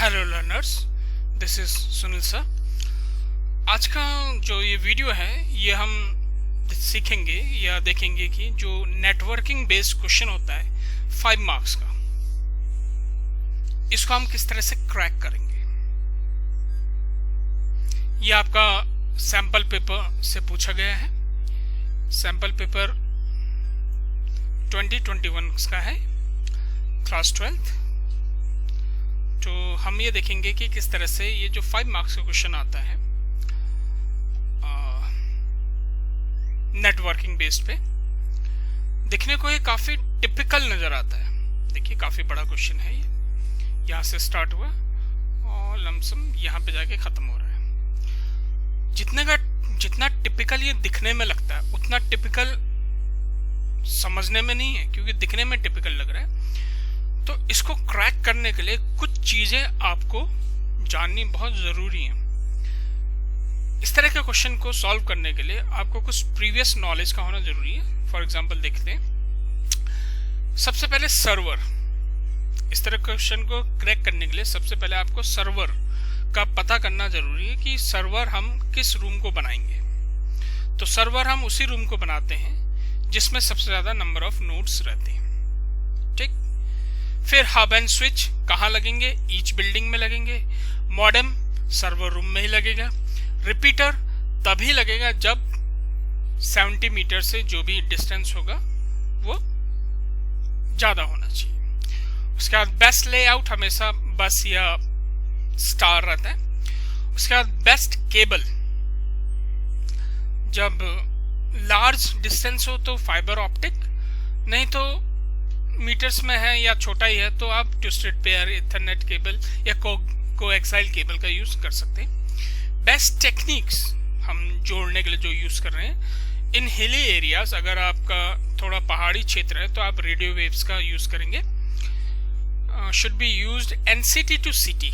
Hello learners, this is Sunil sir. आज का जो ये वीडियो है ये हम सीखेंगे या देखेंगे कि जो नेटवर्किंग बेस्ड क्वेश्चन होता है 5 मार्क्स का, इसको हम किस तरह से क्रैक करेंगे। ये आपका सैंपल पेपर से पूछा गया है। सैंपल पेपर 2021 का है, क्लास 12th। तो हम ये देखेंगे कि किस तरह से ये जो 5 मार्क्स का क्वेश्चन आता है नेटवर्किंग बेस्ड पे, दिखने को ये काफी टिपिकल नजर आता है। देखिए काफी बड़ा क्वेश्चन है ये, यहाँ से स्टार्ट हुआ और लमसम यहाँ पे जाके खत्म हो रहा है। जितना टिपिकल ये दिखने में लगता है उतना टिपिकल समझने में नहीं है, क्योंकि दिखने में टिपिकल लग रहा है। तो इसको क्रैक करने के लिए कुछ चीजें आपको जाननी बहुत जरूरी है। इस तरह के क्वेश्चन को सॉल्व करने के लिए आपको कुछ प्रीवियस नॉलेज का होना जरूरी है। फॉर एग्जांपल देखते हैं, सबसे पहले सर्वर। इस तरह के क्वेश्चन को क्रैक करने के लिए सबसे पहले आपको सर्वर का पता करना जरूरी है कि सर्वर हम किस रूम को बनाएंगे। तो सर्वर हम उसी रूम को बनाते हैं जिसमें सबसे ज्यादा नंबर ऑफ नोड्स रहते हैं। ठीक, फिर हब एंड स्विच कहाँ लगेंगे? ईच बिल्डिंग में लगेंगे। मॉडेम सर्वर रूम में ही लगेगा। रिपीटर तभी लगेगा जब 70 मीटर से जो भी डिस्टेंस होगा वो ज्यादा होना चाहिए। उसके बाद बेस्ट लेआउट हमेशा बस या स्टार रहता है। उसके बाद बेस्ट केबल, जब लार्ज डिस्टेंस हो तो फाइबर ऑप्टिक, नहीं तो मीटर्स में है या छोटा ही है तो आप ट्विस्टेड पेयर, इथरनेट केबल या कोएक्साइल केबल का यूज कर सकते हैं। बेस्ट टेक्निक्स हम जोड़ने के लिए जो यूज कर रहे हैं, इन हिली एरियाज, अगर आपका थोड़ा पहाड़ी क्षेत्र है तो आप रेडियो वेव्स का यूज करेंगे। Should be used and city to city,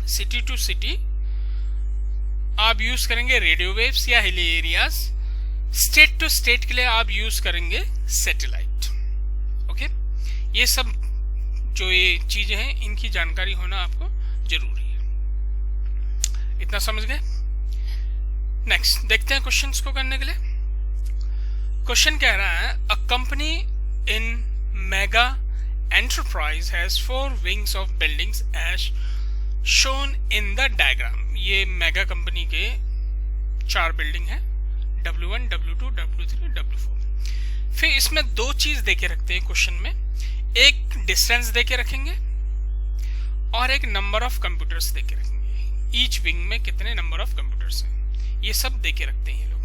city to city आप यूज करेंगे रेडियो वेव्स या hilly areas. State to state के लिए आप यूज करेंगे सैटेलाइट। ओके, ये सब जो ये चीजें हैं इनकी जानकारी होना आपको जरूरी है। इतना समझ गए? नेक्स्ट देखते हैं क्वेश्चंस को करने के लिए। क्वेश्चन कह रहा है, a company in mega enterprise has 4 wings of buildings as shown in the diagram. ये मेगा कंपनी के 4 बिल्डिंग है, W1, W2, W3, W4। फिर इसमें 2 चीज देके रखते हैं क्वेश्चन में, एक डिस्टेंस देके रखेंगे और एक नंबर ऑफ कंप्यूटर्स देके रखेंगे। ईच विंग में कितने नंबर ऑफ कंप्यूटर्स हैं, ये सब देके रखते हैं ये लोग।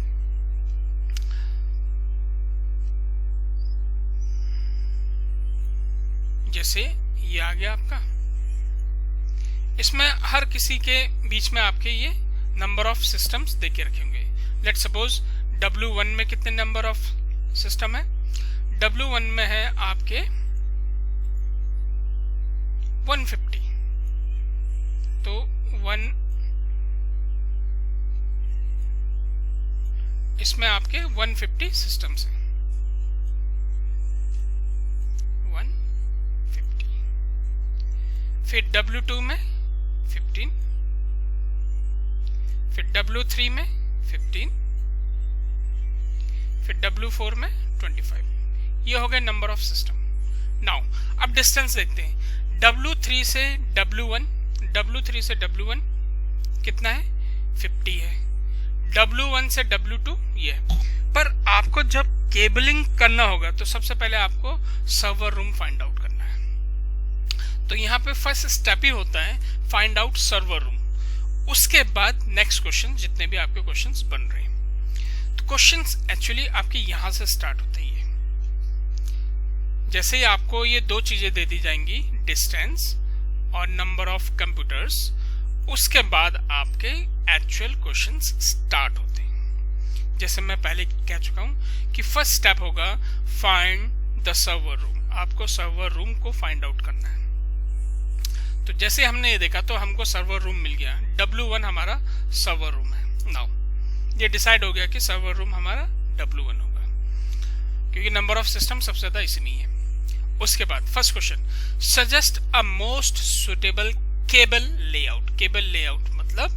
जैसे ये आ गया आपका, इसमें हर किसी के बीच में आपके ये नंबर ऑफ सिस्टम्स देके रखेंगे। लेट सपोज W1 में कितने नंबर ऑफ सिस्टम है? W1 में है आपके 150, तो 1 इसमें आपके 150 सिस्टम्स हैं। 150। फिर W2 में 15, फिर W3 में 15, फिर W4 में 25। ये हो गए नंबर ऑफ सिस्टम। नाउ अब डिस्टेंस देखते हैं। W3 से W1, W3 से W1 कितना है? 50 है। W1 से W2 ये है। पर आपको जब केबलिंग करना होगा तो सबसे पहले आपको सर्वर रूम फाइंड आउट करना है। तो यहाँ पे फर्स्ट स्टेप ही होता है फाइंड आउट सर्वर रूम। उसके बाद नेक्स्ट क्वेश्चन, जितने भी आपके क्वेश्चंस बन रहे हैं, तो क्वेश्चंस एक्चुअली आपके यहां से स्टार्ट होते हैं। जैसे ही आपको ये 2 चीजें दे दी जाएंगी, डिस्टेंस और नंबर ऑफ कंप्यूटर्स, उसके बाद आपके एक्चुअल क्वेश्चंस स्टार्ट होते हैं। जैसे मैं पहले कह चुका हूं कि फर्स्ट स्टेप होगा फाइंड द सर्वर रूम। आपको सर्वर रूम को फाइंड आउट करना है। तो जैसे हमने ये देखा तो हमको सर्वर रूम मिल गया। W1 हमारा सर्वर रूम है। नाउ ये डिसाइड हो गया कि सर्वर रूम हमारा W1 होगा, क्योंकि नंबर ऑफ सिस्टम सबसे ज्यादा इसी नहीं है। उसके बाद first question, suggest a most suitable cable layout मतलब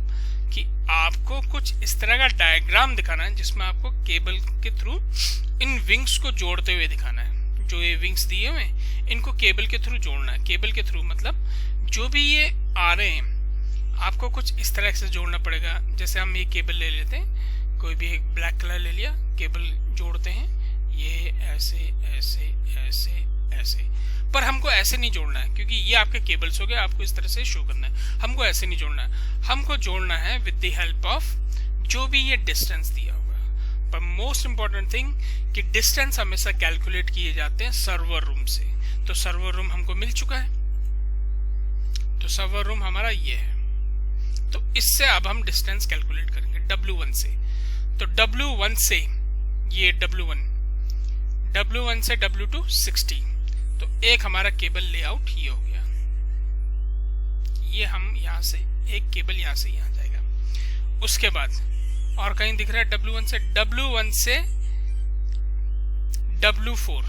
कि आपको कुछ इस तरह का डायग्राम दिखाना है जिसमें आपको केबल के थ्रू इन विंग्स को जोड़ते हुए दिखाना है। जो ये विंग्स दिए हुए हैं इनको केबल के थ्रू जोड़ना है। केबल के थ्रू मतलब जो भी ये आ रहे हैं आपको कुछ इस तरह से जोड़ना पड़ेगा। जैसे हम ये केबल ले लेते हैं, कोई भी एक ब्लैक कलर ले लिया, केबल जोड़ते हैं, ये ऐसे ऐसे ऐसे ऐसे, पर हमको ऐसे नहीं जोड़ना है क्योंकि ये आपके केबल्स हो गए, आपको इस तरह से शो करना है। हमको ऐसे नहीं जोड़ना है, हमको जोड़ना है विद द हेल्प ऑफ जो भी ये डिस्टेंस दिया होगा। पर मोस्ट इंपॉर्टेंट थिंग कि डिस्टेंस हमेशा कैलकुलेट किए जाते हैं सर्वर रूम से। तो सर्वर रूम हमको मिल चुका है, तो सर्वर रूम हमारा ये है। तो इससे अब हम डिस्टेंस कैलकुलेट करेंगे W1 से। तो W1 से ये W1 से W2 60। तो एक हमारा केबल लेआउट ये हो गया। ये हम यहां से एक केबल यहां से यहां जाएगा। उसके बाद और कहीं दिख रहा है W1 से W4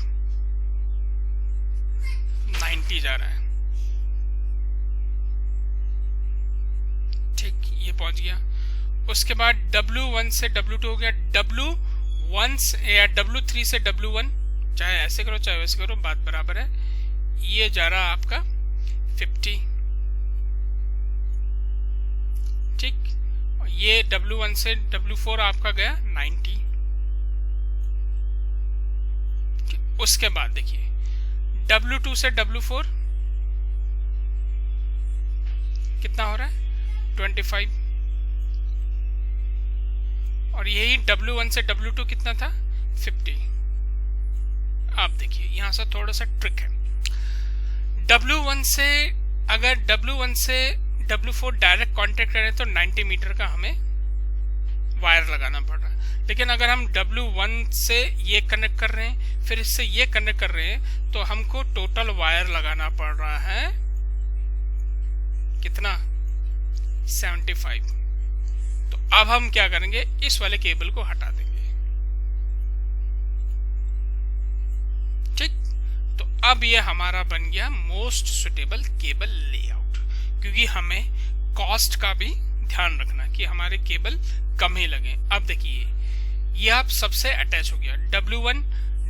90 जा रहा है। ठीक, ये पहुंच गया। उसके बाद W1 से W2 हो गया। W1 या W3 से W1, चाहे ऐसे करो चाहे वैसे करो, बात बराबर है। ये जा रहा आपका 50। ठीक, ये W1 से W4 आपका गया 90। उसके बाद देखिए W2 से W4 कितना हो रहा है 25, और यही W1 से W2 कितना था 50। आप देखिए यहां से थोड़ा सा ट्रिक है। W1 से अगर W1 से W4 डायरेक्ट कांटेक्ट करें तो 90 मीटर का हमें वायर लगाना पड़ रहा है। लेकिन अगर हम W1 से ये कनेक्ट कर रहे हैं फिर इससे ये कनेक्ट कर रहे हैं तो हमको टोटल वायर लगाना पड़ रहा है कितना 75। तो अब हम क्या करेंगे, इस वाले केबल को हटा देंगे। ठीक, तो अब ये हमारा बन गया मोस्ट सुटेबल केबल लेआउट, क्योंकि हमें कॉस्ट का भी ध्यान रखना कि हमारे केबल कम ही लगे। अब देखिए ये आप सबसे अटैच हो गया, W1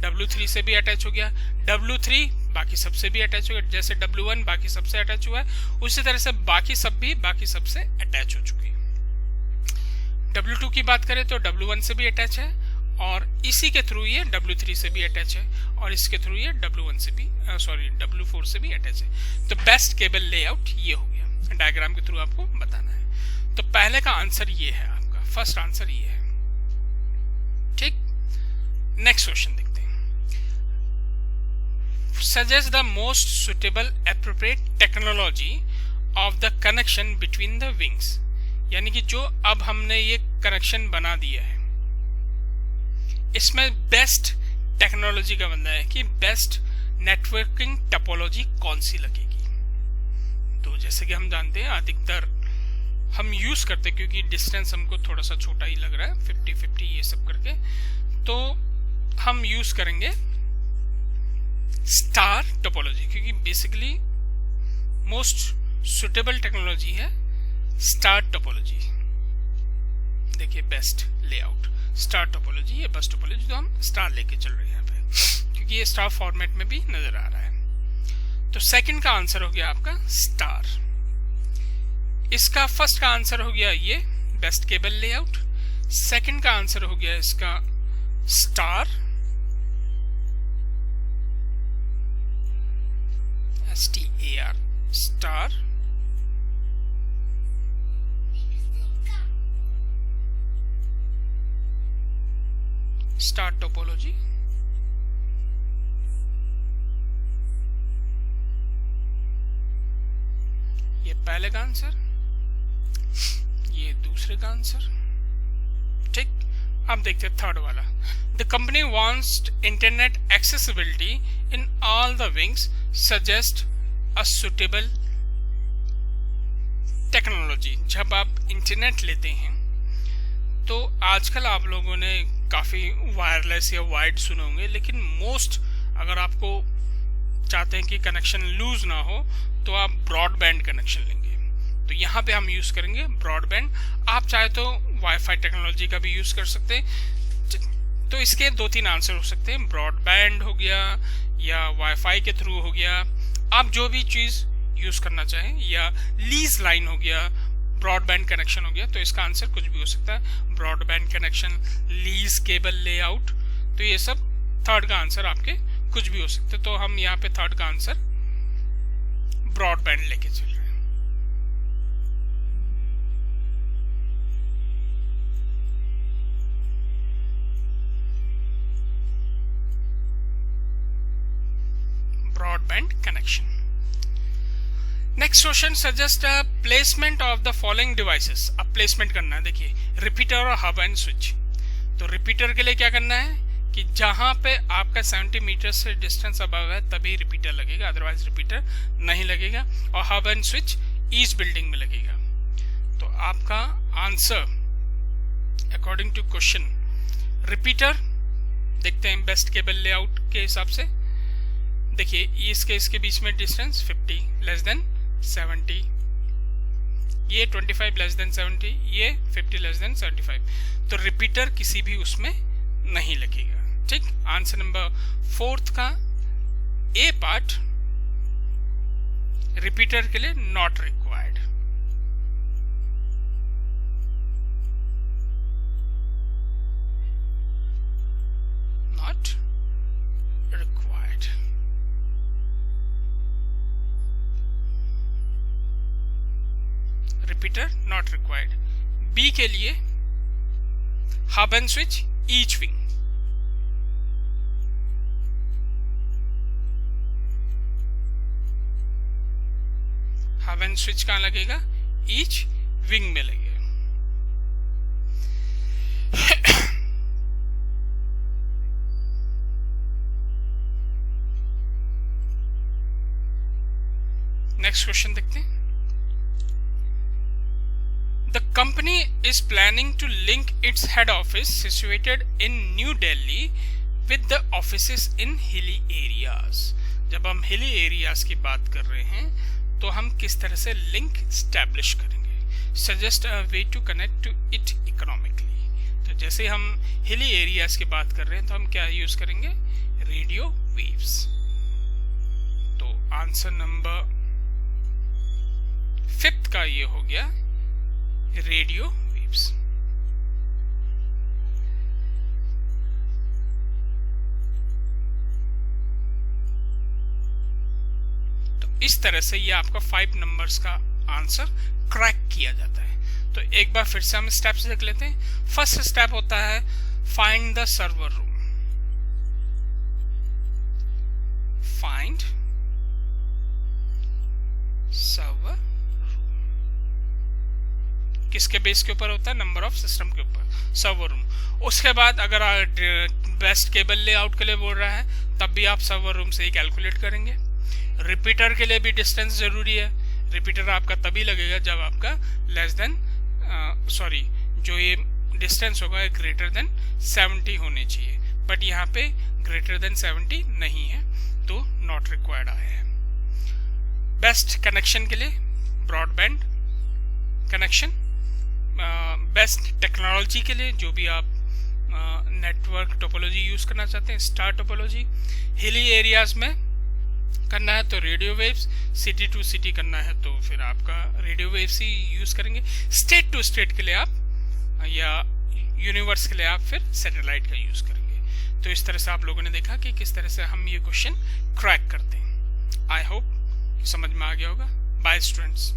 W3 से भी अटैच हो गया, W3 बाकी सबसे भी अटैच हो गया। जैसे W1 बाकी सबसे अटैच हुआ है उसी तरह से बाकी सब भी बाकी सबसे अटैच हो चुके हैं। W2 की बात करें तो W1 से भी अटैच है, और इसी के थ्रू ये W3 से भी अटैच है, और इसके थ्रू ये W1 से भी W4 से भी अटैच है। तो बेस्ट केबल लेआउट ये हो गया। डायग्राम के थ्रू आपको बताना है। तो पहले का आंसर ये है, आपका फर्स्ट आंसर ये है। ठीक, नेक्स्ट क्वेश्चन देखते हैं। Suggest the most suitable appropriate technology of the connection between the wings, यानी कि जो अब हमने ये कनेक्शन बना दिया है इसमें बेस्ट टेक्नोलॉजी का बनना है कि बेस्ट नेटवर्किंग टोपोलॉजी कौन सी लगेगी। तो जैसे कि हम जानते हैं अधिकतर हम यूज करते हैं, क्योंकि डिस्टेंस हमको थोड़ा सा छोटा ही लग रहा है 50-50 ये सब करके, तो हम यूज करेंगे स्टार टोपोलॉजी, क्योंकि बेसिकली मोस्ट सुटेबल टेक्नोलॉजी है स्टार टोपोलॉजी। देखिए बेस्ट लेआउट स्टार टोपोलॉजी, ये बस टोपोलॉजी, तो हम स्टार लेके चल रहे हैं यहाँ पे क्योंकि ये स्टार फॉर्मेट में भी नजर आ रहा है। तो सेकंड का आंसर हो गया आपका स्टार। इसका फर्स्ट का आंसर हो गया ये बेस्ट केबल लेआउट, सेकंड का आंसर हो गया इसका star, STAR star, star topology. ये पहले का आंसर, ये दूसरे का आंसर। ठीक, अब देखते हैं थर्ड वाला। The company wants internet accessibility in all the wings, suggest a suitable technology. जब आप इंटरनेट लेते हैं तो आजकल आप लोगों ने काफ़ी वायरलेस या वाइड सुने होंगे, लेकिन मोस्ट अगर आपको चाहते हैं कि कनेक्शन लूज ना हो तो आप ब्रॉडबैंड कनेक्शन लेंगे। यहाँ पे हम यूज करेंगे ब्रॉडबैंड। आप चाहे तो वाईफाई टेक्नोलॉजी का भी यूज कर सकते हैं। तो इसके 2-3 आंसर हो सकते हैं, ब्रॉडबैंड हो गया या वाईफाई के थ्रू हो गया, आप जो भी चीज यूज करना चाहें, या लीज लाइन हो गया, ब्रॉडबैंड कनेक्शन हो गया। तो इसका आंसर कुछ भी हो सकता है, broadband connection, lease cable layout. तो ये सब थर्ड का आंसर आपके कुछ भी हो सकते हैं। तो हम यहाँ पे थर्ड का आंसर ब्रॉडबैंड लेके चल रहे हैं। Broadband connection. Next question, suggest a placement of the following devices. अब प्लेसमेंट करना है, देखिए रिपीटर और हब एंड स्विच। तो रिपीटर के लिए क्या करना है कि जहां पे आपका 70 मीटर से डिस्टेंस अबव है तभी रिपीटर लगेगा, अदरवाइज रिपीटर नहीं लगेगा। और hub and switch east building में लगेगा। तो आपका answer according to question repeater. देखते हैं बेस्ट केबल लेआउट के हिसाब से। देखिए इसके बीच में डिस्टेंस 50 लेस देन 70, ये 25 लेस देन 70, ये 50 लेस देन 75। तो रिपीटर किसी भी उसमें नहीं लगेगा। ठीक, आंसर नंबर 4 का ए पार्ट रिपीटर के लिए not required. Not required. Repeater not required. B के लिए hub and switch each wing. Hub and switch कहां लगेगा? ईच विंग में लगेगा। नेक्स्ट क्वेश्चन देखते हैं। The company is planning to link its head office situated in New Delhi with the offices in hilly areas। जब हम hilly areas की बात कर रहे हैं तो हम किस तरह से लिंक स्टैब्लिश करेंगे? Suggest a way to connect to it economically। तो जैसे हम hilly areas की बात कर रहे हैं तो हम क्या यूज करेंगे? Radio waves. तो आंसर नंबर 5 का ये हो गया रेडियो वेव्स। तो इस तरह से ये आपका 5 नंबर्स का आंसर क्रैक किया जाता है। तो एक बार फिर से हम स्टेप्स देख लेते हैं। फर्स्ट स्टेप होता है find the server room. Find server, किसके बेस के ऊपर होता है? नंबर ऑफ सिस्टम के ऊपर, सर्वर रूम। उसके बाद अगर बेस्ट केबल लेआउट के लिए बोल रहा है तब भी आप सर्वर रूम से ही कैलकुलेट करेंगे। रिपीटर के लिए भी डिस्टेंस जरूरी है। रिपीटर आपका तभी लगेगा जब आपका लेस देन जो ये डिस्टेंस होगा ग्रेटर देन 70 होने चाहिए, बट यहाँ पे ग्रेटर देन 70 नहीं है तो नॉट रिक्वायर्ड आया है। बेस्ट कनेक्शन के लिए ब्रॉडबैंड कनेक्शन। बेस्ट टेक्नोलॉजी के लिए जो भी आप नेटवर्क टोपोलॉजी यूज करना चाहते हैं, स्टार टोपोलॉजी। हिली एरियाज में करना है तो radio waves, city to city करना है तो फिर आपका रेडियो वेव्स ही यूज करेंगे। स्टेट टू स्टेट के लिए आप या यूनिवर्स के लिए आप फिर सैटेलाइट का यूज करेंगे। तो इस तरह से आप लोगों ने देखा कि किस तरह से हम ये क्वेश्चन क्रैक करते हैं। आई होप समझ में आ गया होगा। Bye students.